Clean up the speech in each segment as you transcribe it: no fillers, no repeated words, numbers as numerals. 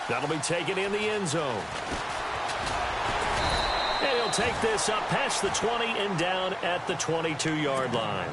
That'll be taken in the end zone. And he'll take this up past the 20 and down at the 22-yard line.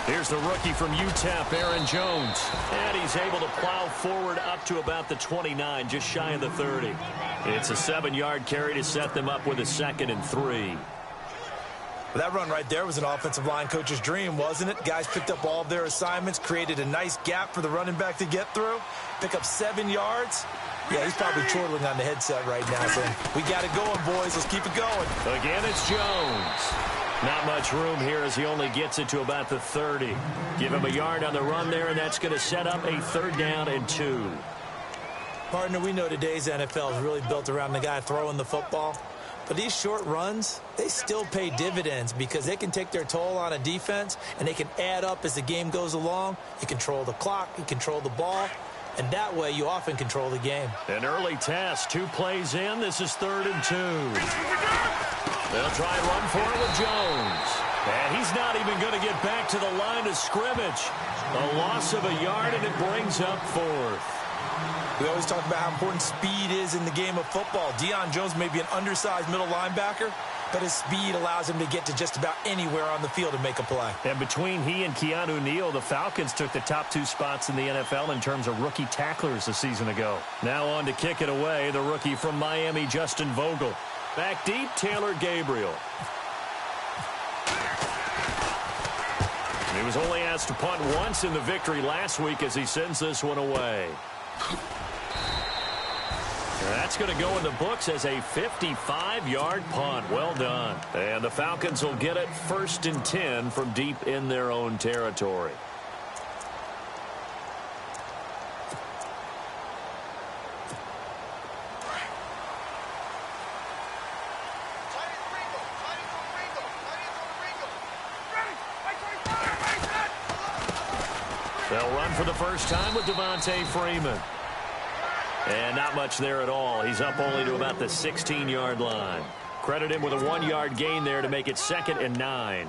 Here's the rookie from UTEP, Aaron Jones. And he's able to plow forward up to about the 29, just shy of the 30. It's a 7-yard carry to set them up with a 2nd and 3. That run right there was an offensive line coach's dream, wasn't it? Guys picked up all of their assignments, created a nice gap for the running back to get through, pick up 7 yards. Yeah, he's probably chortling on the headset right now, saying, we got it going, boys. Let's keep it going. Again, it's Jones. Not much room here as he only gets it to about the 30. Give him a yard on the run there, and that's going to set up a 3rd down and 2. Partner, we know today's NFL is really built around the guy throwing the football. But these short runs, they still pay dividends because they can take their toll on a defense, and they can add up as the game goes along. You control the clock, you control the ball, and that way you often control the game. An early test, 2 plays in. This is 3rd and 2. They'll try and run for it with Jones. And he's not even going to get back to the line of scrimmage. A loss of a yard, and it brings up 4th. We always talk about how important speed is in the game of football. Deion Jones may be an undersized middle linebacker, but his speed allows him to get to just about anywhere on the field and make a play. And between he and Keanu Neal, the Falcons took the top 2 spots in the NFL in terms of rookie tacklers a season ago. Now on to kick it away, the rookie from Miami, Justin Vogel. Back deep, Taylor Gabriel. He was only asked to punt once in the victory last week as he sends this one away. That's going to go in the books as a 55-yard punt. Well done. And the Falcons will get it 1st and 10 from deep in their own territory. They'll run for the first time with Devontae Freeman. And not much there at all. He's up only to about the 16-yard line. Credit him with a 1-yard gain there to make it 2nd and 9.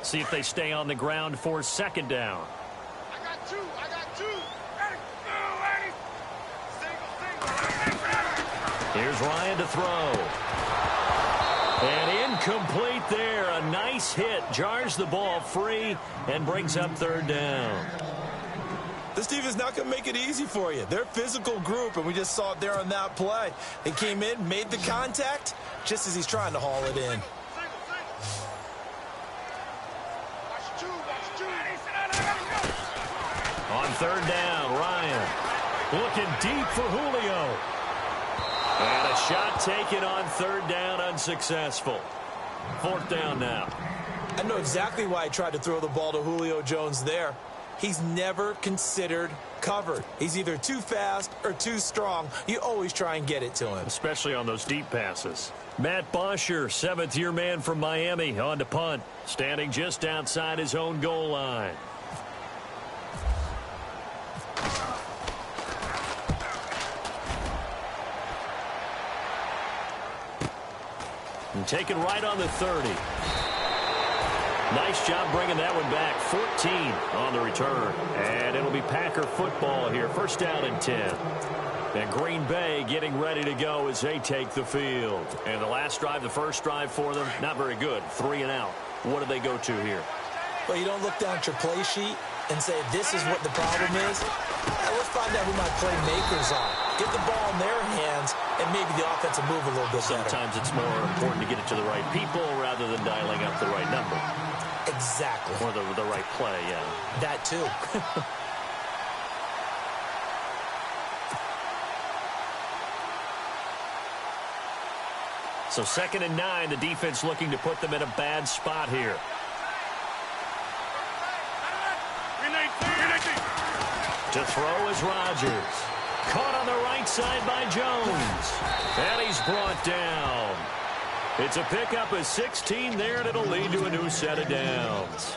See if they stay on the ground for 2nd down. I got 2. Here's Ryan to throw. And incomplete there. A nice hit. Jars the ball free and brings up 3rd down. This team is not going to make it easy for you. They're a physical group, and we just saw it there on that play. They came in, made the contact, just as he's trying to haul it in. On 3rd down, Ryan looking deep for Julio. And a shot taken on 3rd down, unsuccessful. 4th down now. I know exactly why I tried to throw the ball to Julio Jones there. He's never considered covered. He's either too fast or too strong. You always try and get it to him. Especially on those deep passes. Matt Bosher, 7th-year man from Miami, on to punt. Standing just outside his own goal line. And taken right on the 30. Nice job bringing that one back. 14 on the return. And it'll be Packer football here. 1st down and 10. And Green Bay getting ready to go as they take the field. And the last drive, the first drive for them, not very good. 3 and out. What do they go to here? Well, you don't look down at your play sheet and say, this is what the problem is. Let's find out who my playmakers are. Get the ball in their hands, and maybe the offense will move a little bit better. Sometimes it's more important to get it to the right people rather than dialing up the right number. Exactly. Or the right play, yeah. That too. So 2nd and 9, the defense looking to put them in a bad spot here. To throw is Rodgers. Caught on the right side by Jones. And he's brought down. It's a pickup of 16 there, and it'll lead to a new set of downs.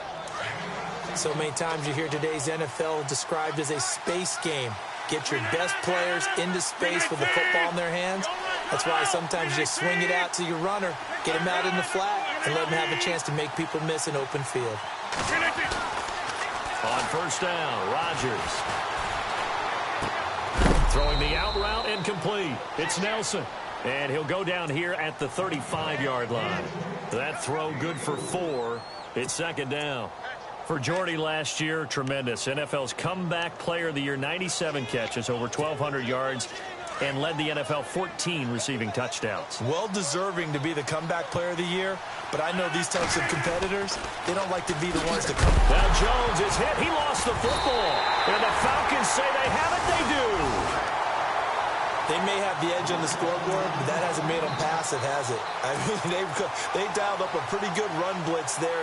So many times you hear today's NFL described as a space game. Get your best players into space with the football in their hands. That's why sometimes you just swing it out to your runner, get him out in the flat, and let him have a chance to make people miss an open field. On 1st down, Rodgers. Throwing the out route incomplete. It's Nelson. And he'll go down here at the 35-yard line. That throw good for 4. It's 2nd down. For Jordy last year, tremendous. NFL's comeback player of the year, 97 catches, over 1,200 yards, and led the NFL 14 receiving touchdowns. Well deserving to be the comeback player of the year, but I know these types of competitors, they don't like to be the ones to come. Now Jones is hit. He lost the football. And the Falcons say they have it. They do. They may have the edge on the scoreboard, but that hasn't made them pass it, has it? I mean, they dialed up a pretty good run blitz there.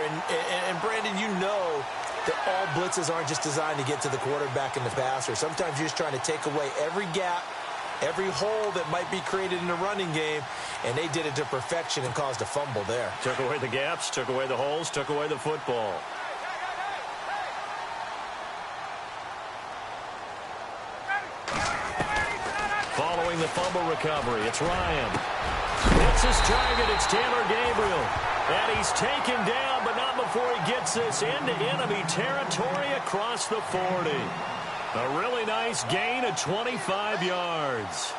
And Brandon, you know that all blitzes aren't just designed to get to the quarterback and the passer. Sometimes you're just trying to take away every gap, every hole that might be created in the running game, and they did it to perfection and caused a fumble there. Took away the gaps, took away the holes, took away the football. Following the fumble recovery, it's Ryan. It's his target, it's Taylor Gabriel. And he's taken down, but not before he gets this into enemy territory across the 40. A really nice gain of 25 yards.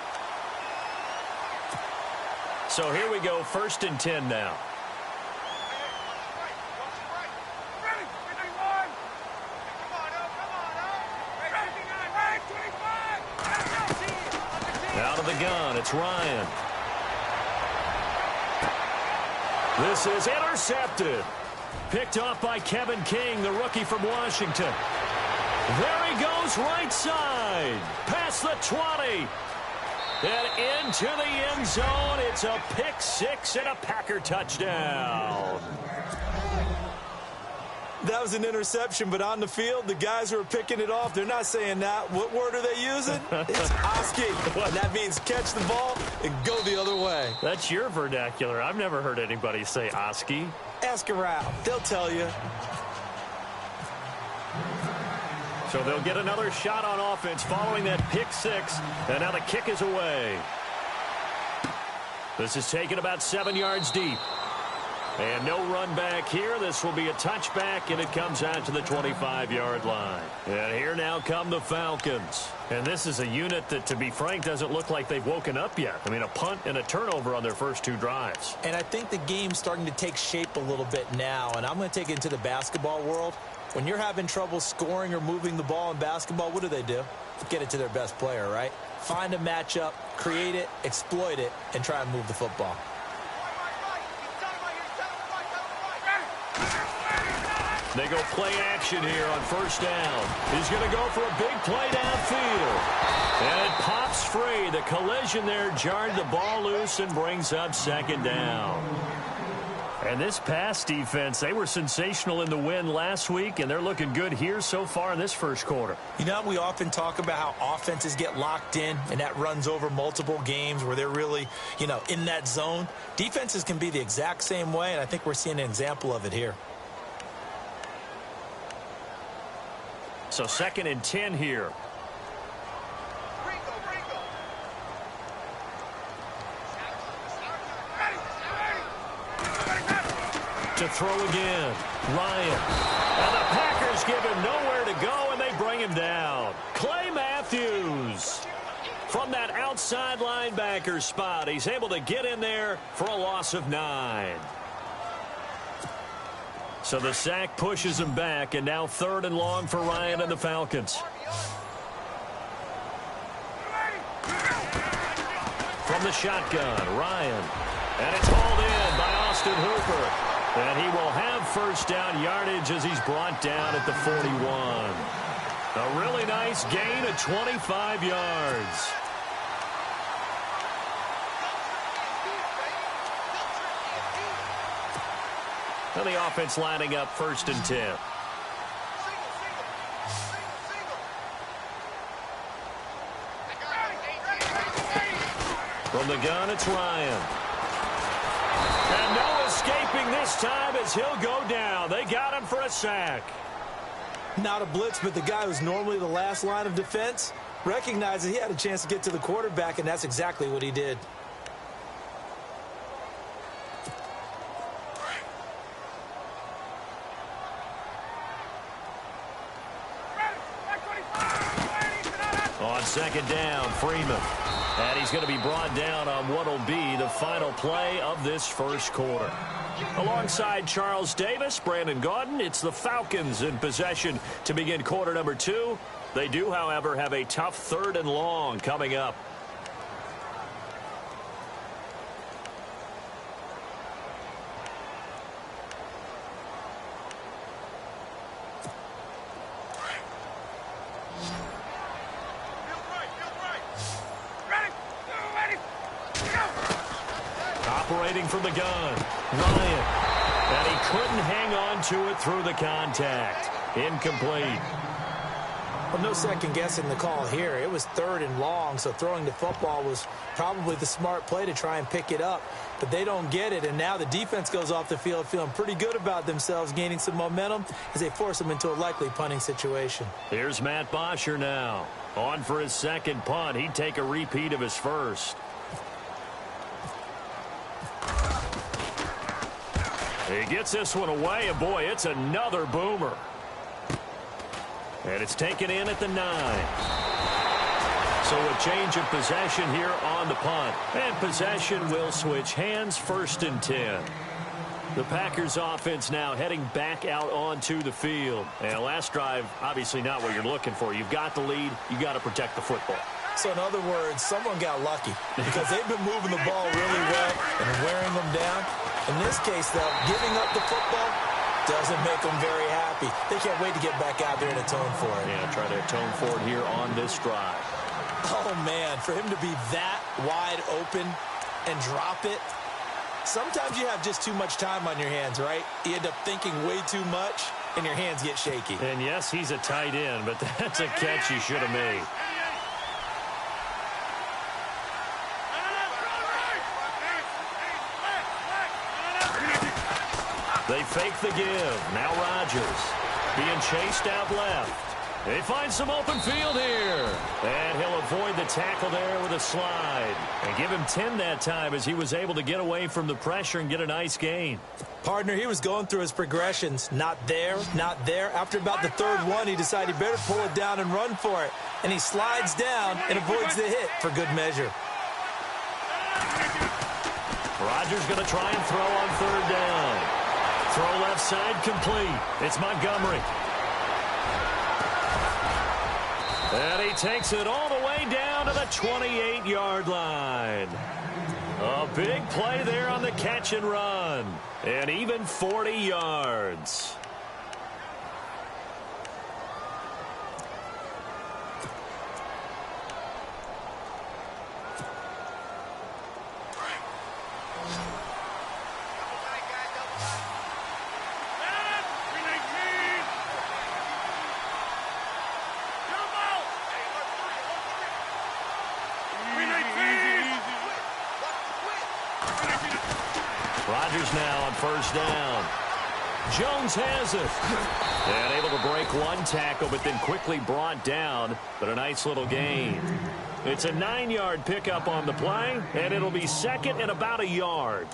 So here we go, 1st and 10 now. Out of the gun, it's Ryan. This is intercepted. Picked off by Kevin King, the rookie from Washington. There he goes, right side. Past the 20. And into the end zone. It's a pick 6 and a Packer touchdown. That was an interception, but on the field, the guys who are picking it off, they're not saying that. What word are they using? It's Oski. And that means catch the ball and go the other way. That's your vernacular. I've never heard anybody say Oski. Ask around. They'll tell you. So they'll get another shot on offense following that pick 6. And now the kick is away. This is taken about 7 yards deep. And no run back here. This will be a touchback, and it comes out to the 25-yard line. And here now come the Falcons. And this is a unit that, to be frank, doesn't look like they've woken up yet. I mean, a punt and a turnover on their first 2 drives. And I think the game's starting to take shape a little bit now, and I'm going to take it into the basketball world. When you're having trouble scoring or moving the ball in basketball, what do? Get it to their best player, right? Find a matchup, create it, exploit it, and try and move the football. They go play action here on 1st down. He's going to go for a big play downfield. And it pops free. The collision there jarred the ball loose and brings up 2nd down. And this pass defense, they were sensational in the win last week, and they're looking good here so far in this first quarter. You know, we often talk about how offenses get locked in, and that runs over multiple games where they're really, in that zone. Defenses can be the exact same way, and I think we're seeing an example of it here. So 2nd and 10 here. To throw again, Ryan. And the Packers give him nowhere to go, and they bring him down. Clay Matthews from that outside linebacker spot. He's able to get in there for a loss of 9. So the sack pushes him back, and now 3rd and long for Ryan and the Falcons. From the shotgun, Ryan. And it's hauled in by Austin Hooper. And he will have first down yardage as he's brought down at the 41. A really nice gain of 25 yards. And the offense lining up 1st and 10. From the gun, it's Ryan. And no escaping this time as he'll go down. They got him for a sack. Not a blitz, but the guy who's normally the last line of defense recognized that he had a chance to get to the quarterback, and that's exactly what he did. On 2nd down, Freeman. And he's going to be brought down on what will be the final play of this 1st quarter. Alongside Charles Davis, Brandon Gaudin, it's the Falcons in possession to begin quarter number 2. They do, however, have a tough 3rd and long coming up. Operating from the gun, Ryan. And he couldn't hang on to it through the contact. Incomplete. Well, no second guessing the call here. It was 3rd and long, so throwing the football was probably the smart play to try and pick it up. But they don't get it, and now the defense goes off the field feeling pretty good about themselves, gaining some momentum as they force them into a likely punting situation. Here's Matt Bosher now. On for his 2nd punt. He'd take a repeat of his 1st. He gets this one away, and boy, it's another boomer. And it's taken in at the 9. So a change of possession here on the punt. And possession will switch hands, 1st and 10. The Packers offense now heading back out onto the field. And last drive, obviously not what you're looking for. You've got the lead. You've got to protect the football. So in other words, someone got lucky because they've been moving the ball really well and wearing them down. In this case, though, giving up the football doesn't make them very happy. They can't wait to get back out there and atone for it. Yeah, try to atone for it here on this drive. Oh, man, for him to be that wide open and drop it, sometimes you have just too much time on your hands, right? You end up thinking way too much, and your hands get shaky. And, yes, he's a tight end, but that's a catch he should have made. They fake the give. Now Rodgers being chased out left. They find some open field here. And he'll avoid the tackle there with a slide. And give him 10 that time as he was able to get away from the pressure and get a nice gain. Partner, he was going through his progressions. Not there, not there. After about the 3rd one, he decided he better pull it down and run for it. And he slides down and avoids the hit for good measure. Rodgers going to try and throw on 3rd down. Throw left side complete. It's Montgomery. And he takes it all the way down to the 28-yard line. A big play there on the catch and run. And even 40 yards. Rodgers now on 1st down. Jones has it. And able to break one tackle, but then quickly brought down. But a nice little gain. It's a 9-yard pickup on the play, and it'll be 2nd and about a yard.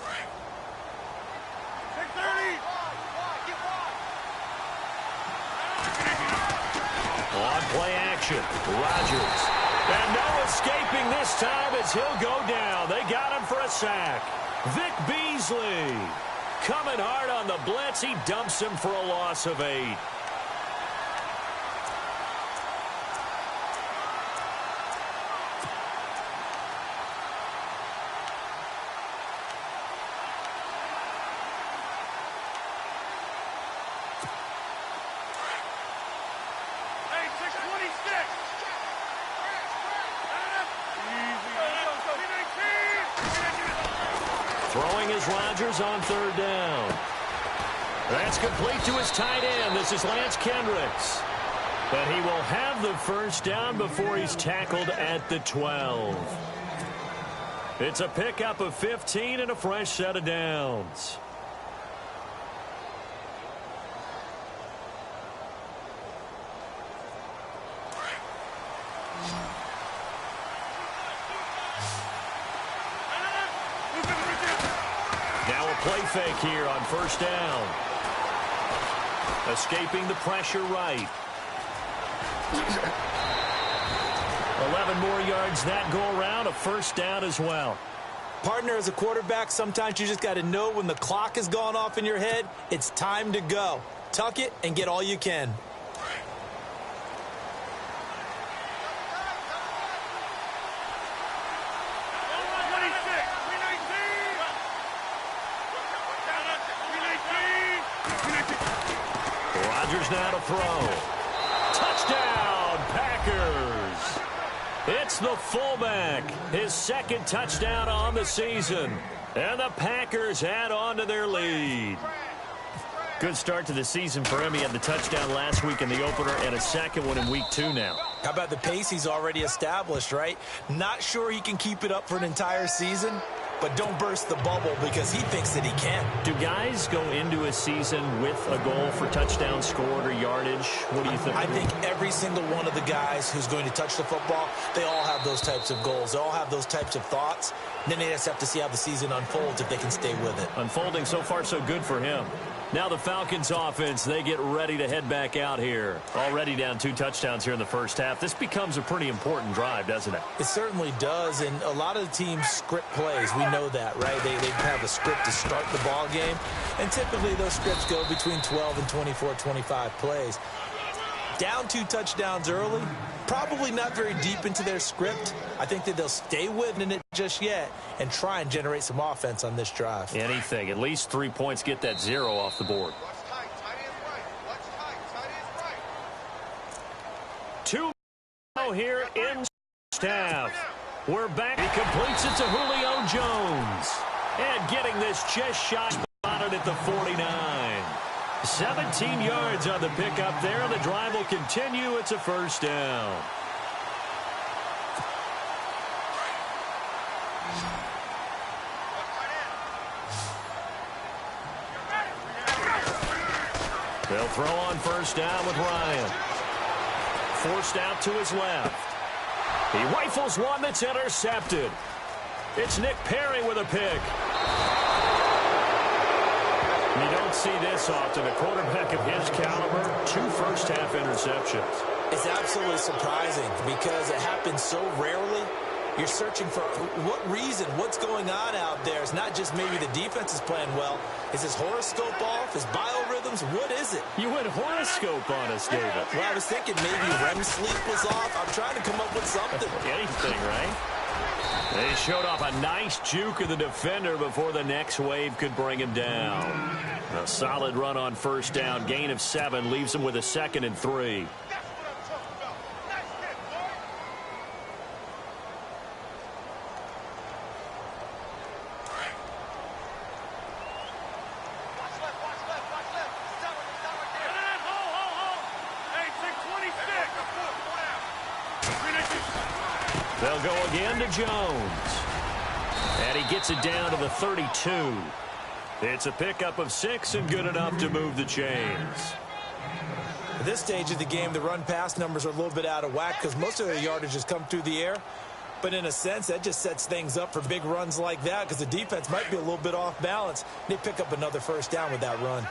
On play action, Rodgers. And no escaping this time as he'll go down. They got him for a sack. Vic Beasley coming hard on the blitz. He dumps him for a loss of 8. goes Rodgers on third down. That's complete to his tight end. This is Lance Kendricks. But he will have the first down before he's tackled at the 12. It's a pickup of 15 and a fresh set of downs. Now a play fake here on first down. Escaping the pressure right. 11 more yards that go around, a first down as well. Partner, as a quarterback, sometimes you just got to know when the clock has gone off in your head, it's time to go. Tuck it and get all you can. Rodgers now to throw. Touchdown, Packers. It's the fullback, his second touchdown on the season. And the Packers add on to their lead. Good start to the season for him. He had the touchdown last week in the opener and a second one in week 2 now. How about the pace he's already established, right? Not sure he can keep it up for an entire season, but don't burst the bubble because he thinks that he can. Do guys go into a season with a goal for touchdown scored or yardage? What do you think? I think every single one of the guys who's going to touch the football, they all have those types of goals. They all have those types of thoughts. And then they just have to see how the season unfolds if they can stay with it. Unfolding so far so good for him. Now the Falcons offense, they get ready to head back out here. Already down 2 touchdowns here in the first half. This becomes a pretty important drive, doesn't it? It certainly does, and a lot of the teams script plays. We know that, right? They have a script to start the ball game, and typically those scripts go between 12 and 24, 25 plays. Down 2 touchdowns early, probably not very deep into their script. I think that they'll stay within it just yet and try and generate some offense on this drive. Anything. At least 3 points, get that 0 off the board. 2 here in staff. We're back. He completes it to Julio Jones. And getting this just shot spotted at the 49. 17 yards on the pickup there. The drive will continue. It's a first down. They'll throw on first down with Ryan. Forced out to his left. He rifles one that's intercepted. It's Nick Perry with a pick. You don't see this often. A quarterback of his caliber, 2 first-half interceptions. It's absolutely surprising because it happens so rarely. You're searching for what reason, what's going on out there. It's not just maybe the defense is playing well. Is his horoscope off? His biorhythms? What is it? You went horoscope on us, David. Well, I was thinking maybe REM sleep was off. I'm trying to come up with something. Anything, right? They showed off a nice juke of the defender before the next wave could bring him down. A solid run on first down. Gain of 7 leaves him with a 2nd and 3. They'll go again to Jones. And he gets it down to the 32. It's a pickup of 6 and good enough to move the chains. At this stage of the game, the run-pass numbers are a little bit out of whack because most of their yardage has come through the air. But in a sense, that just sets things up for big runs like that because the defense might be a little bit off balance. They pick up another first down with that run.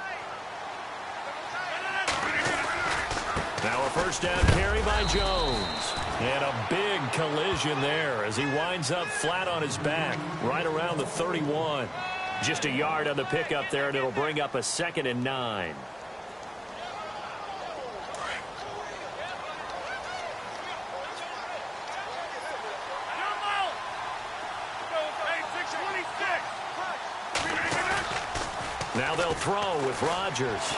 Now a first down carry by Jones. And a big collision there as he winds up flat on his back right around the 31. Just a yard on the pickup there, and it'll bring up a 2nd and 9. Now they'll throw with Rodgers.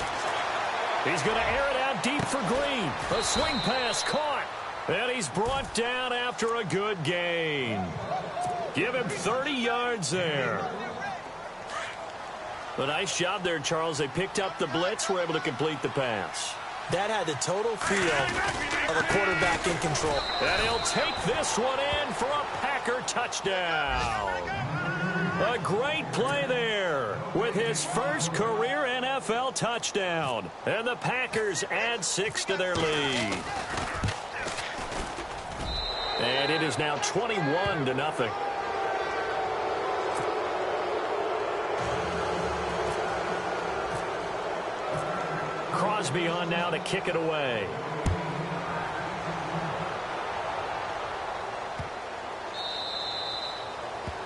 He's going to air it out deep for Green. A swing pass caught. And he's brought down after a good gain. Give him 30 yards there. A nice job there, Charles. They picked up the blitz, were able to complete the pass. That had the total feel of a quarterback in control. And he'll take this one in for a Packer touchdown. A great play there with his first career NFL touchdown. And the Packers add 6 to their lead. And it is now 21-0. Crosby on now to kick it away.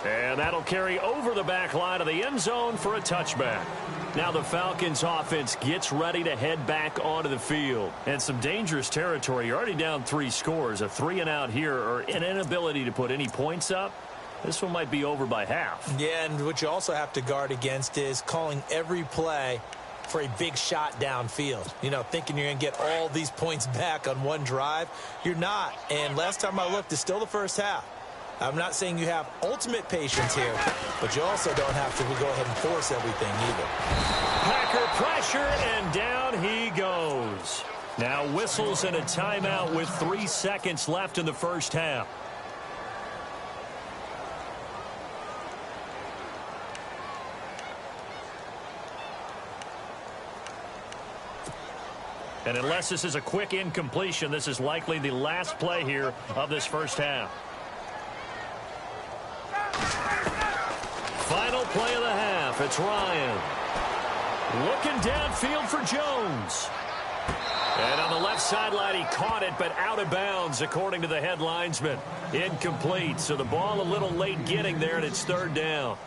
And that'll carry over the back line of the end zone for a touchback. Now the Falcons offense gets ready to head back onto the field. And some dangerous territory. You're already down 3 scores. A 3-and-out here or an inability to put any points up. This one might be over by half. Yeah, and what you also have to guard against is calling every play for a big shot downfield. You know, thinking you're going to get all these points back on one drive. You're not. And last time I looked, it's still the first half. I'm not saying you have ultimate patience here, but you also don't have to go ahead and force everything either. Packer pressure, and down he goes. Now whistles and a timeout with 3 seconds left in the first half. And unless this is a quick incompletion, this is likely the last play here of this first half. Final play of the half. It's Ryan. Looking downfield for Jones. And on the left sideline, he caught it, but out of bounds, according to the head linesman. Incomplete. So the ball a little late getting there, and it's 3rd down.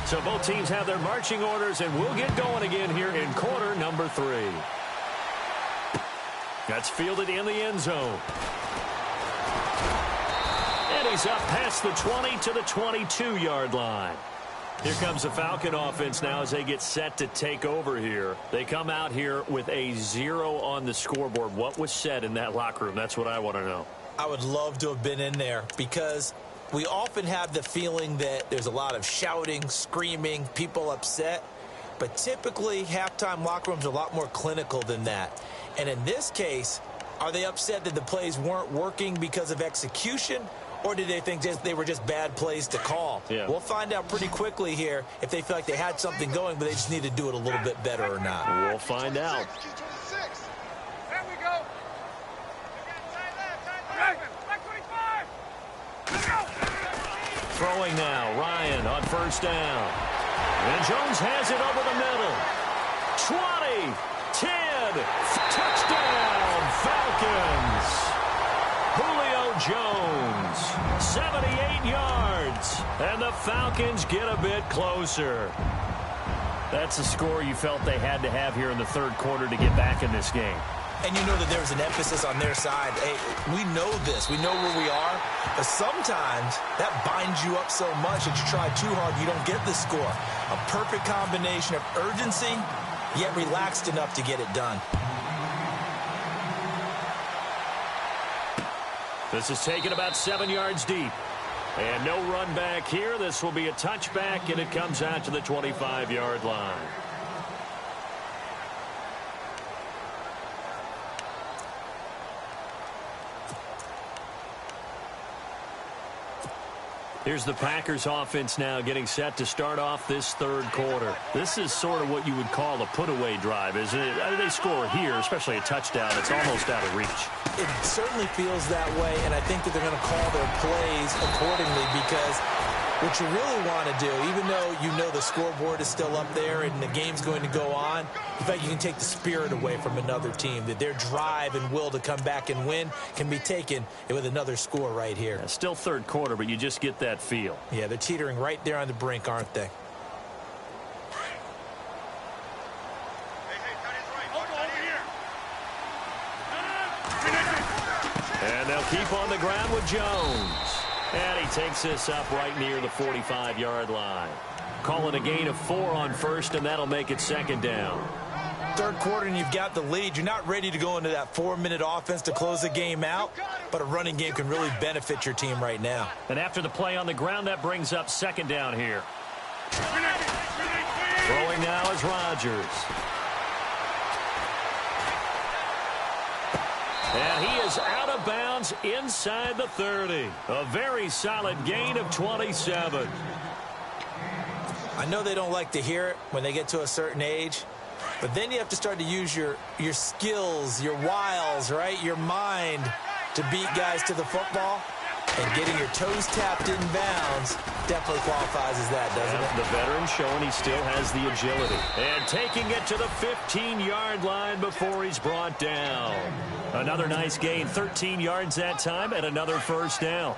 So both teams have their marching orders, and we'll get going again here in quarter number 3. That's fielded in the end zone. And he's up past the 20 to the 22-yard line. Here comes the Falcon offense now as they get set to take over here. They come out here with a 0 on the scoreboard. What was said in that locker room? That's what I want to know. I would love to have been in there because we often have the feeling that there's a lot of shouting, screaming, people upset. But typically, halftime locker rooms are a lot more clinical than that. And in this case, are they upset that the plays weren't working because of execution? Or did they think they were just bad plays to call? Yeah. We'll find out pretty quickly here if they feel like they had something going, but they just need to do it a little bit better or not. We'll find out. There we go. Throwing now, Ryan on first down. And Jones has it over the middle. 20, 10, touchdown, Falcons. Julio Jones, 78 yards. And the Falcons get a bit closer. That's a score you felt they had to have here in the 3rd quarter to get back in this game. And you know that there's an emphasis on their side. Hey, we know this. We know where we are. But sometimes that binds you up so much that you try too hard, you don't get the score. A perfect combination of urgency, yet relaxed enough to get it done. This is taken about 7 yards deep. And no run back here. This will be a touchback, and it comes out to the 25-yard line. Here's the Packers offense now getting set to start off this 3rd quarter. This is sort of what you would call a put-away drive, isn't it? They score here, especially a touchdown. It's almost out of reach. It certainly feels that way, and I think that they're going to call their plays accordingly because what you really want to do, even though you know the scoreboard is still up there and the game's going to go on, in fact, you can take the spirit away from another team, that their drive and will to come back and win can be taken with another score right here. Yeah, still 3rd quarter, but you just get that feel. Yeah, they're teetering right there on the brink, aren't they? And they'll keep on the ground with Jones. And he takes this up right near the 45-yard line. Calling a gain of 4 on first, and that'll make it 2nd down. third quarter and you've got the lead, you're not ready to go into that 4-minute offense to close the game out, but a running game can really benefit your team right now. And after the play on the ground, that brings up second down here. Throwing now is Rodgers. And he is out of bounds inside the 30. A very solid gain of 27. I know they don't like to hear it when they get to a certain age, but then you have to start to use your skills, your wiles, right, your mind to beat guys to the football. And getting your toes tapped in bounds definitely qualifies as that, doesn't it? The veteran showing he still has the agility. And taking it to the 15-yard line before he's brought down. Another nice gain, 13 yards that time, and another first down.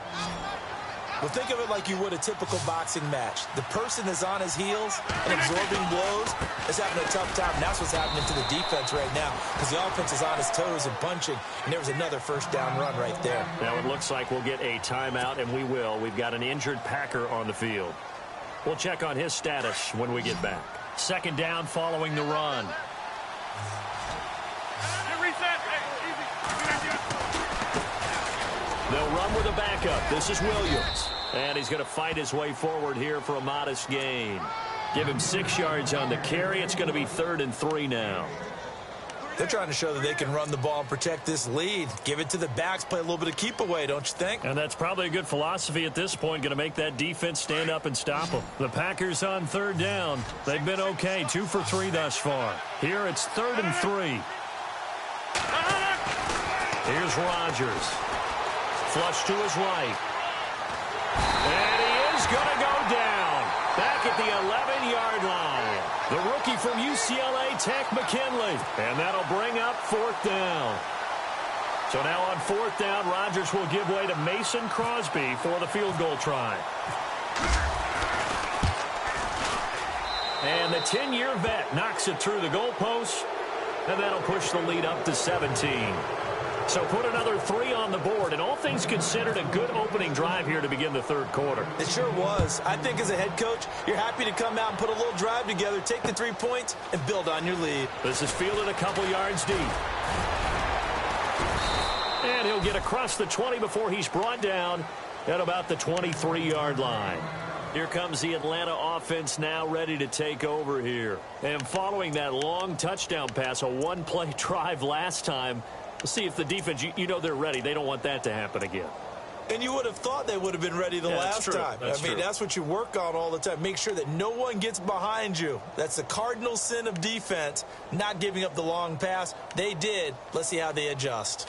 Well, think of it like you would a typical boxing match. The person that's on his heels and absorbing blows is having a tough time. And that's what's happening to the defense right now because the offense is on his toes and punching, and there was another first down run right there. Now it looks like we'll get a timeout, and we will. We've got an injured Packer on the field. We'll check on his status when we get back. Second down following the run. They'll run with a backup. This is Williams. And he's going to fight his way forward here for a modest gain. Give him 6 yards on the carry. It's going to be 3rd and 3 now. They're trying to show that they can run the ball and protect this lead. Give it to the backs, play a little bit of keep away, don't you think? And that's probably a good philosophy at this point, going to make that defense stand up and stop them. The Packers on 3rd down. They've been okay, 2 for 3 thus far. Here it's 3rd and 3. Here's Rodgers. Flush to his right. And he is going to go down. Back at the 11-yard line. The rookie from UCLA, Tank McKinley. And that'll bring up 4th down. So now on 4th down, Rodgers will give way to Mason Crosby for the field goal try. And the 10-year vet knocks it through the goalpost. And that'll push the lead up to 17. So put another 3 on the board, and all things considered, a good opening drive here to begin the third quarter. It sure was. I think as a head coach, you're happy to come out and put a little drive together, take the 3 points, and build on your lead. This is fielded a couple yards deep. And he'll get across the 20 before he's brought down at about the 23-yard line. Here comes the Atlanta offense now ready to take over here. And following that long touchdown pass, a one-play drive last time, we'll see if the defense, you know they're ready. They don't want that to happen again. And you would have thought they would have been ready the last time. That's what you work on all the time. Make sure that no one gets behind you. That's the cardinal sin of defense, not giving up the long pass. They did. Let's see how they adjust.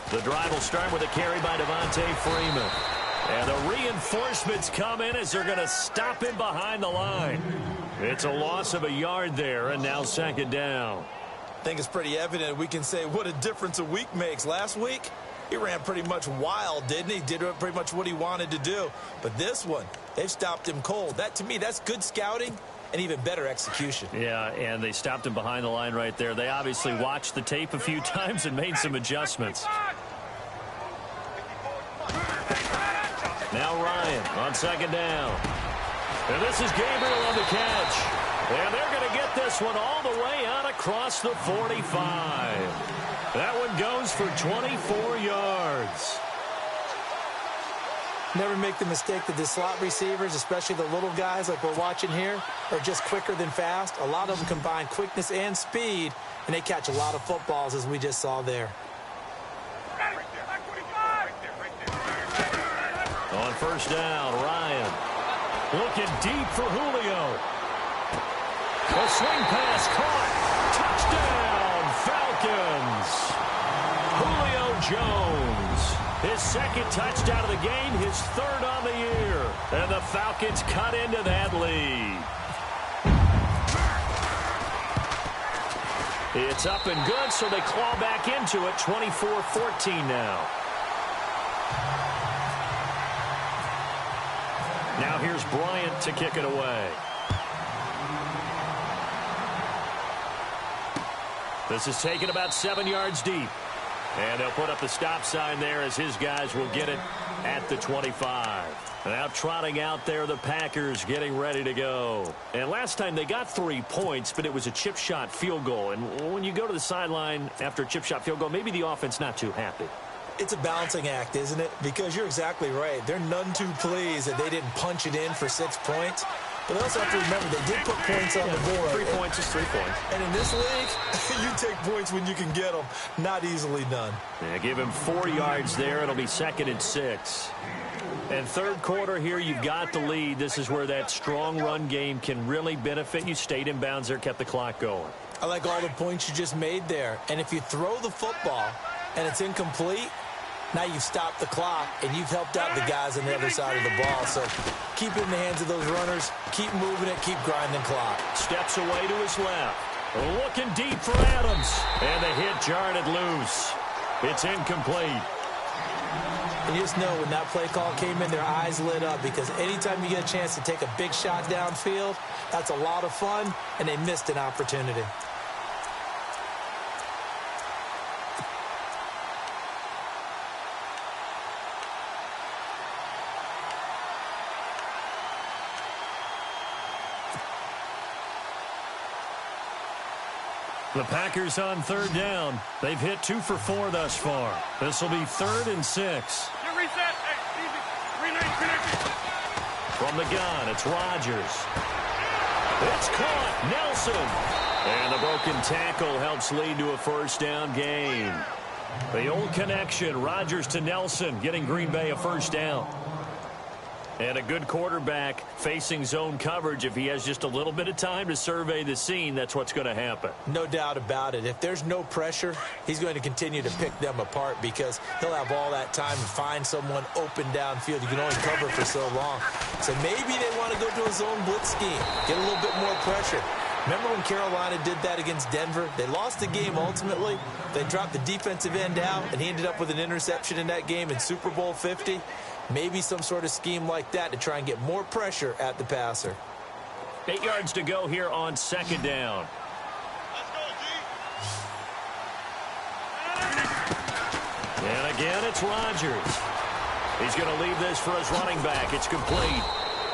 The drive will start with a carry by Devontae Freeman. And the reinforcements come in as they're going to stop him behind the line. It's a loss of a yard there, and now second down. I think it's pretty evident. We can say what a difference a week makes. Last week, he ran pretty much wild, didn't he? Did pretty much what he wanted to do. But this one, they've stopped him cold. That, to me, that's good scouting and even better execution. Yeah, and they stopped him behind the line right there. They obviously watched the tape a few times and made some adjustments. Now Ryan on second down. And this is Gabriel on the catch. And they're going to get this one all the way out across the 45. That one goes for 24 yards. Never make the mistake that the slot receivers, especially the little guys like we're watching here, are just quicker than fast. A lot of them combine quickness and speed, and they catch a lot of footballs, as we just saw there. On first down, Ryan looking deep for Julio. A swing pass caught. Touchdown, Falcons. Julio Jones. His second touchdown of the game, his 3rd on the year. And the Falcons cut into that lead. It's up and good, so they claw back into it, 24-14 now. Now here's Bryant to kick it away. This is taken about 7 yards deep. And they'll put up the stop sign there as his guys will get it at the 25. Now trotting out there, the Packers getting ready to go. And last time they got 3 points, but it was a chip shot field goal. And when you go to the sideline after a chip shot field goal, maybe the offense not too happy. It's a balancing act, isn't it? Because you're exactly right. They're none too pleased that they didn't punch it in for 6 points. But they also have to remember they did put points on the board. 3 points is 3 points. And in this league, you take points when you can get them. Not easily done. Yeah, give him 4 yards there. It'll be 2nd and 6. And third quarter here, you've got the lead. This is where that strong run game can really benefit you. Stayed in bounds there, kept the clock going. I like all the points you just made there. And if you throw the football and it's incomplete, now you've stopped the clock, and you've helped out the guys on the other side of the ball. So keep it in the hands of those runners. Keep moving it. Keep grinding clock. Steps away to his left. Looking deep for Adams. And the hit jarred it loose. It's incomplete. And you just know when that play call came in, their eyes lit up, because anytime you get a chance to take a big shot downfield, that's a lot of fun, and they missed an opportunity. The Packers on third down. They've hit 2 for 4 thus far. This will be 3rd and 6. Reset. Hey, easy. 3-9. From the gun, it's Rodgers. It's caught. Nelson. And the broken tackle helps lead to a first down gain. The old connection, Rodgers to Nelson, getting Green Bay a first down. And a good quarterback facing zone coverage. If he has just a little bit of time to survey the scene, that's what's going to happen. No doubt about it. If there's no pressure, he's going to continue to pick them apart, because he'll have all that time to find someone open downfield. You can only cover for so long. So maybe they want to go to a zone blitz scheme, get a little bit more pressure. Remember when Carolina did that against Denver? They lost the game ultimately. They dropped the defensive end out, and he ended up with an interception in that game in Super Bowl 50. Maybe some sort of scheme like that to try and get more pressure at the passer. 8 yards to go here on 2nd down. Let's go, G. And again, it's Rodgers. He's going to leave this for his running back. It's complete.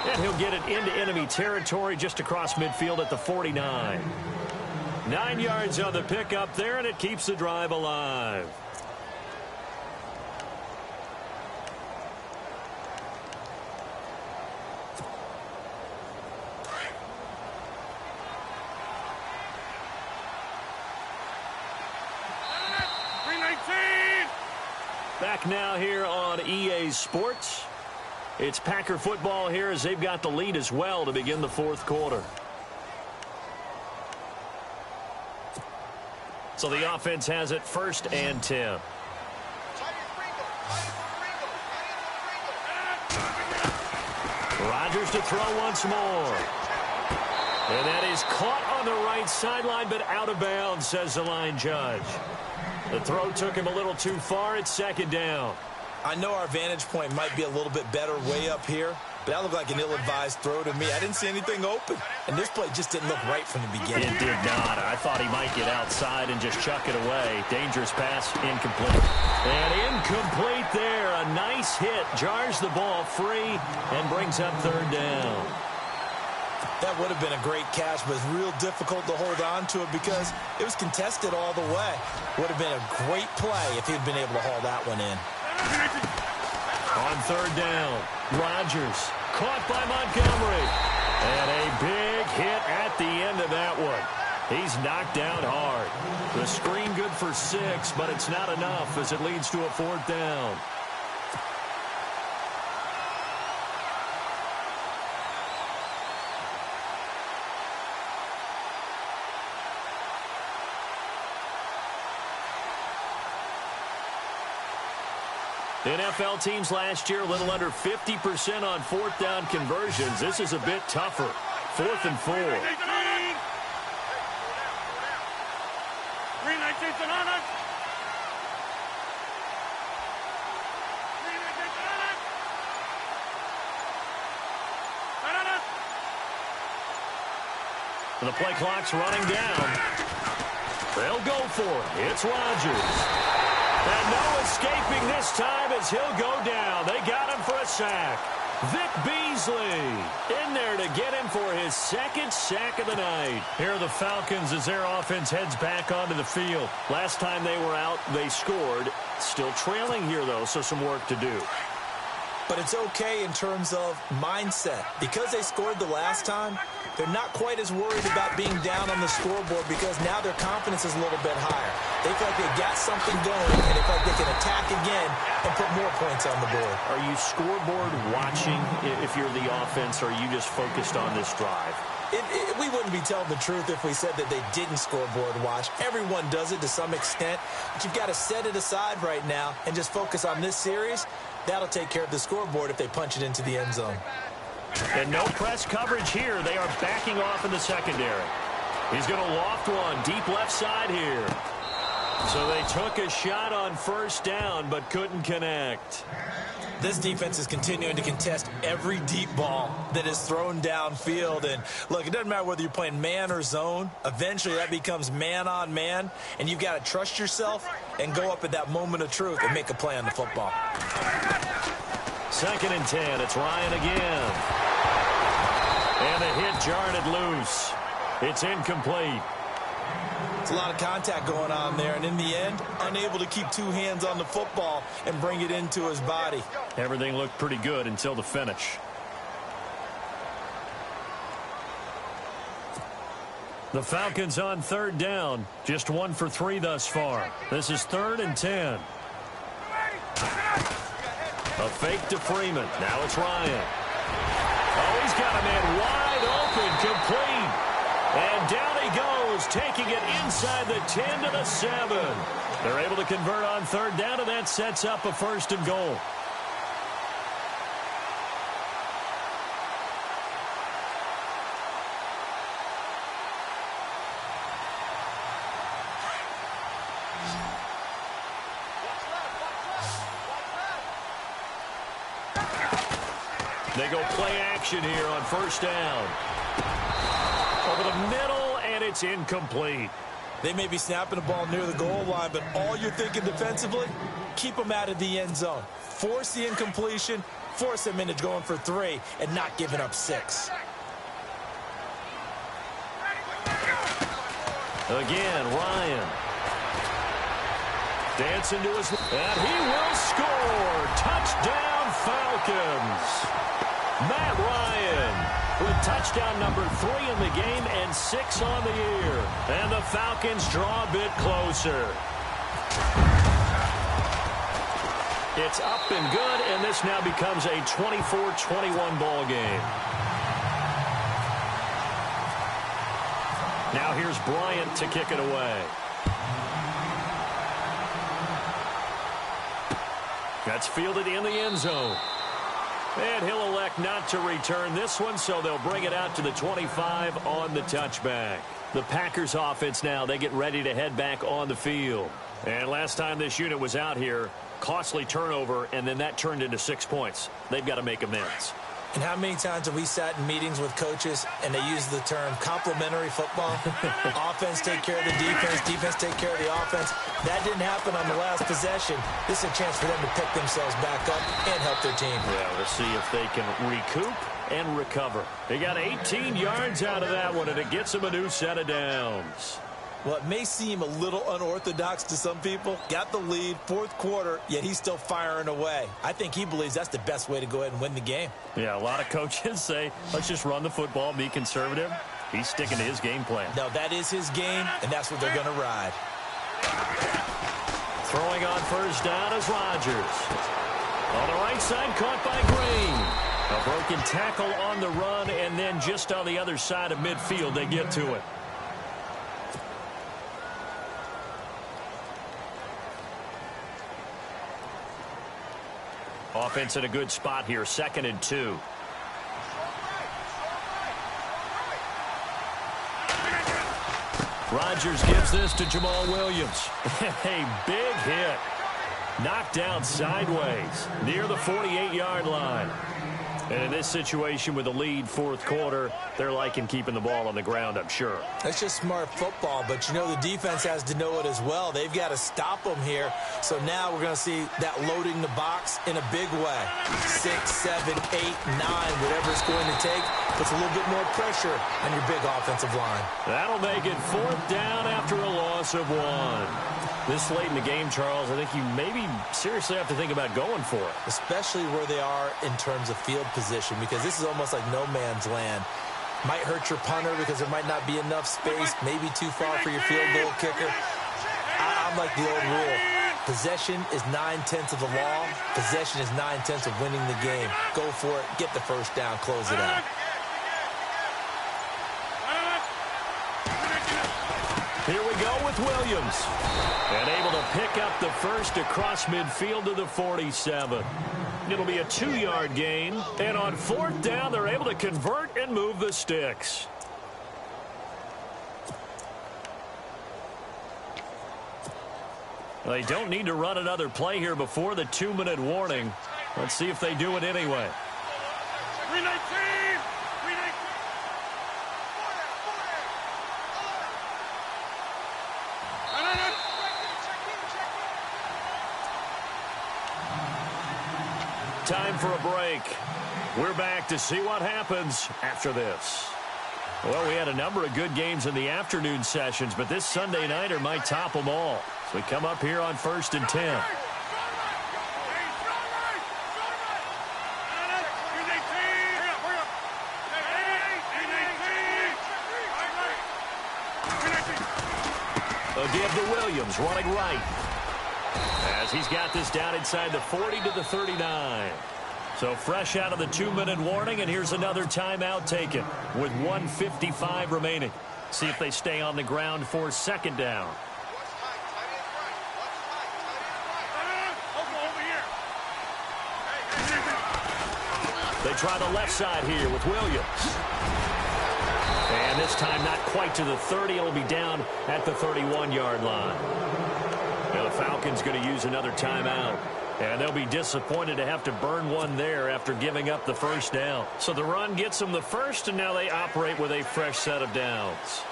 And he'll get it into enemy territory just across midfield at the 49. 9 yards on the pickup there, and it keeps the drive alive. Back now here on EA Sports. It's Packer football here as they've got the lead as well to begin the fourth quarter. So the offense has it 1st and 10. Rodgers to throw once more. And that is caught on the right sideline, but out of bounds, says the line judge. The throw took him a little too far. It's 2nd down. I know our vantage point might be a little bit better way up here, but that looked like an ill-advised throw to me. I didn't see anything open, and this play just didn't look right from the beginning. It did not. I thought he might get outside and just chuck it away. Dangerous pass, incomplete. And incomplete there. A nice hit. Jars the ball free and brings up 3rd down. That would have been a great catch, but it's real difficult to hold on to it because it was contested all the way. Would have been a great play if he'd been able to haul that one in. On 3rd down, Rodgers caught by Montgomery. And a big hit at the end of that one. He's knocked down hard. The screen good for 6, but it's not enough as it leads to a 4th down. NFL teams last year a little under 50% on 4th down conversions. This is a bit tougher. 4th and 4. The play clock's running down. They'll go for it. It's Rodgers. And no escaping this time as he'll go down. They got him for a sack. Vic Beasley in there to get him for his second sack of the night. Here are the Falcons as their offense heads back onto the field. Last time they were out, they scored. Still trailing here, though, so some work to do. But it's okay in terms of mindset. Because they scored the last time, they're not quite as worried about being down on the scoreboard because now their confidence is a little bit higher. They feel like they got something going, and they feel like they can attack again and put more points on the board. Are you scoreboard watching if you're the offense, or are you just focused on this drive? We wouldn't be telling the truth if we said that they didn't scoreboard watch. Everyone does it to some extent, but you've got to set it aside right now and just focus on this series. That'll take care of the scoreboard if they punch it into the end zone. And no press coverage here. They are backing off in the secondary. He's going to loft one deep left side here. So they took a shot on first down but couldn't connect. This defense is continuing to contest every deep ball that is thrown downfield. And, look, it doesn't matter whether you're playing man or zone. Eventually that becomes man on man, and you've got to trust yourself and go up at that moment of truth and make a play on the football. 2nd and 10. It's Ryan again. And the hit jarred it loose. It's incomplete. It's a lot of contact going on there, and in the end, unable to keep two hands on the football and bring it into his body. Everything looked pretty good until the finish. The Falcons on 3rd down. Just 1 for 3 thus far. This is 3rd and 10. A fake to Freeman. Now it's Ryan. Oh, he's got a man wide open, complete. And down he goes, taking it inside the 10 to the 7. They're able to convert on 3rd down, and that sets up a 1st and goal. They go play action here on 1st down. Over the middle, and it's incomplete. They may be snapping the ball near the goal line, but all you're thinking defensively, keep them out of the end zone. Force the incompletion, force them into going for 3, and not giving up 6. Again, Ryan. Dancing to his... And he will score. Touchdown, Falcons. Matt Ryan with touchdown number 3 in the game and 6 on the year. And the Falcons draw a bit closer. It's up and good, and this now becomes a 24-21 ball game. Now here's Bryant to kick it away. That's fielded in the end zone. And he'll elect not to return this one, so they'll bring it out to the 25 on the touchback. The Packers offense now, they get ready to head back on the field. And last time this unit was out here, costly turnover, and then that turned into 6 points. They've got to make amends. And how many times have we sat in meetings with coaches and they use the term complementary football? Offense take care of the defense, defense take care of the offense. That didn't happen on the last possession. This is a chance for them to pick themselves back up and help their team. Yeah, we'll see if they can recoup and recover. They got 18 yards out of that one, and it gets them a new set of downs. Well, it may seem a little unorthodox to some people. Got the lead, 4th quarter, yet he's still firing away. I think he believes that's the best way to go ahead and win the game. Yeah, a lot of coaches say, let's just run the football, be conservative. He's sticking to his game plan. No, that is his game, and that's what they're going to ride. Throwing on 1st down is Rodgers. On the right side, caught by Green. A broken tackle on the run, and then just on the other side of midfield, they get to it. Offense in a good spot here, 2nd and 2. Rodgers gives this to Jamal Williams. A big hit. Knocked down sideways near the 48-yard line. And in this situation with the lead fourth quarter, they're liking keeping the ball on the ground, I'm sure. That's just smart football, but you know the defense has to know it as well. They've got to stop them here. So now we're going to see that loading the box in a big way. 6, 7, 8, 9, whatever it's going to take, puts a little bit more pressure on your big offensive line. That'll make it fourth down after a loss of 1. This late in the game, Charles, I think you maybe seriously have to think about going for it. Especially where they are in terms of field position, because this is almost like no man's land. Might hurt your punter because there might not be enough space, maybe too far for your field goal kicker. I'm like the old rule. Possession is 9/10 of the law. Possession is 9/10 of winning the game. Go for it, get the first down, close it out. Here we go with Williams. And able to pick up the first across midfield to the 47. It'll be a 2-yard gain. And on fourth down, they're able to convert and move the sticks. They don't need to run another play here before the 2-minute warning. Let's see if they do it anyway. 319! Time for a break. We're back to see what happens after this. Well, we had a number of good games in the afternoon sessions, but this Sunday nighter might top them all. So we come up here on 1st and 10. Again to Williams, running right. As he's got this down inside the 40 to the 39. So fresh out of the 2-minute warning, and here's another timeout taken with 1:55 remaining. See if they stay on the ground for second down. They try the left side here with Williams. And this time not quite to the 30. It'll be down at the 31-yard line. Now the Falcons going to use another timeout. And they'll be disappointed to have to burn one there after giving up the first down. So the run gets them the first, and now they operate with a fresh set of downs.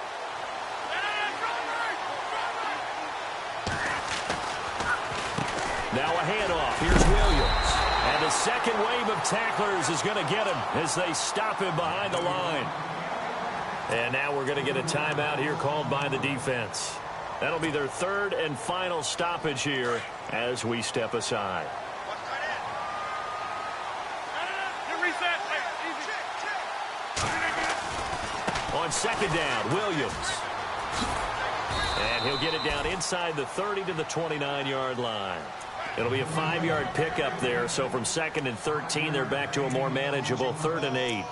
Now a handoff. Here's Williams. And the second wave of tacklers is going to get him as they stop him behind the line. And now we're going to get a timeout here called by the defense. That'll be their third and final stoppage here as we step aside. On second down, Williams. And he'll get it down inside the 30 to the 29-yard line. It'll be a 5-yard pickup there, so from 2nd and 13, they're back to a more manageable 3rd and 8.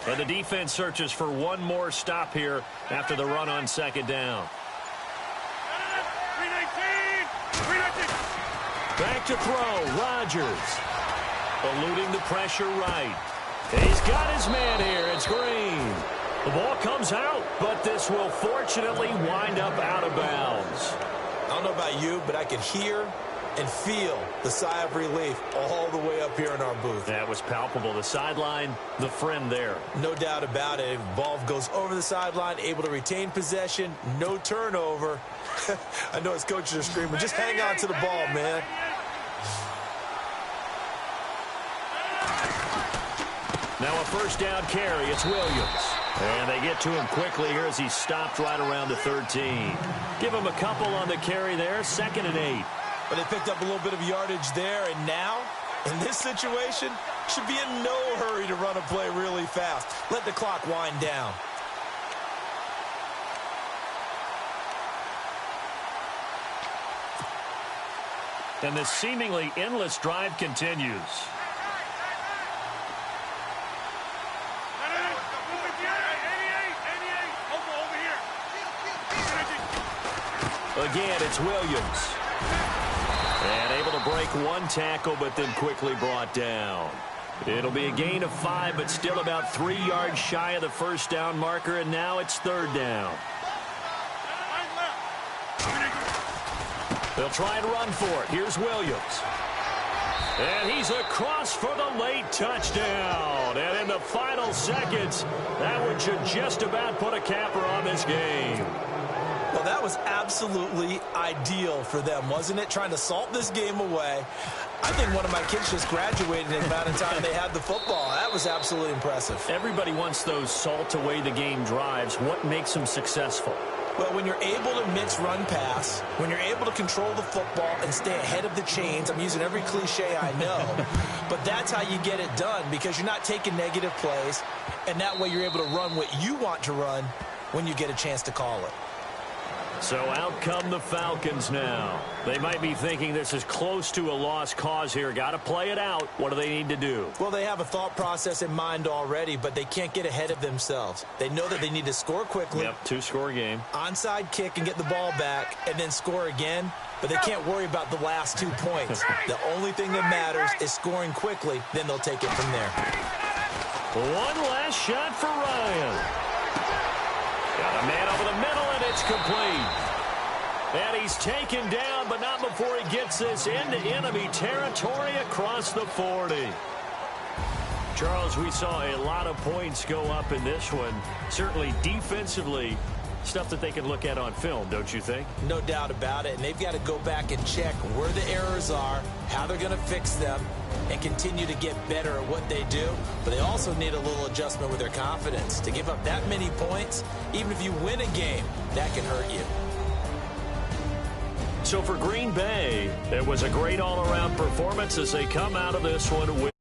And the defense searches for one more stop here after the run on second down. Back to throw, Rodgers. Eluding the pressure right. He's got his man here. It's Green. The ball comes out, but this will fortunately wind up out of bounds. I don't know about you, but I could hear and feel the sigh of relief all the way up here in our booth. That was palpable. The sideline, the friend there. No doubt about it. Ball goes over the sideline, able to retain possession, no turnover. I know his coaches are screaming, just hang on to the ball, man. Now a first down carry. It's Williams. And they get to him quickly here as he stopped right around the 13. Give him a couple on the carry there. 2nd and 8. But they picked up a little bit of yardage there, and now, in this situation, should be in no hurry to run a play really fast. Let the clock wind down. And this seemingly endless drive continues. Again, it's Williams. And able to break one tackle, but then quickly brought down. It'll be a gain of 5, but still about 3 yards shy of the first down marker, and now it's 3rd down. They'll try and run for it. Here's Williams. And he's across for the late touchdown. And in the final seconds, that one should just about put a capper on this game. Well, that was absolutely ideal for them, wasn't it? Trying to salt this game away. I think one of my kids just graduated in the amount of time they had the football. That was absolutely impressive. Everybody wants those salt-away-the-game drives. What makes them successful? Well, when you're able to mix run-pass, when you're able to control the football and stay ahead of the chains, I'm using every cliche I know, but that's how you get it done because you're not taking negative plays, and that way you're able to run what you want to run when you get a chance to call it. So out come the Falcons now. They might be thinking this is close to a lost cause here. Got to play it out. What do they need to do? Well, they have a thought process in mind already, but they can't get ahead of themselves. They know that they need to score quickly. Yep, 2-score game. Onside kick and get the ball back and then score again, but they can't worry about the last 2 points. The only thing that matters is scoring quickly, then they'll take it from there. One last shot for Ryan. Got a man over the middle, and it's complete. And he's taken down, but not before he gets this into enemy territory across the 40. Charles, we saw a lot of points go up in this one. Certainly defensively, stuff that they can look at on film, don't you think? No doubt about it, and they've got to go back and check where the errors are, how they're going to fix them, and continue to get better at what they do. But they also need a little adjustment with their confidence. To give up that many points, even if you win a game, that can hurt you. So for Green Bay, it was a great all-around performance as they come out of this one with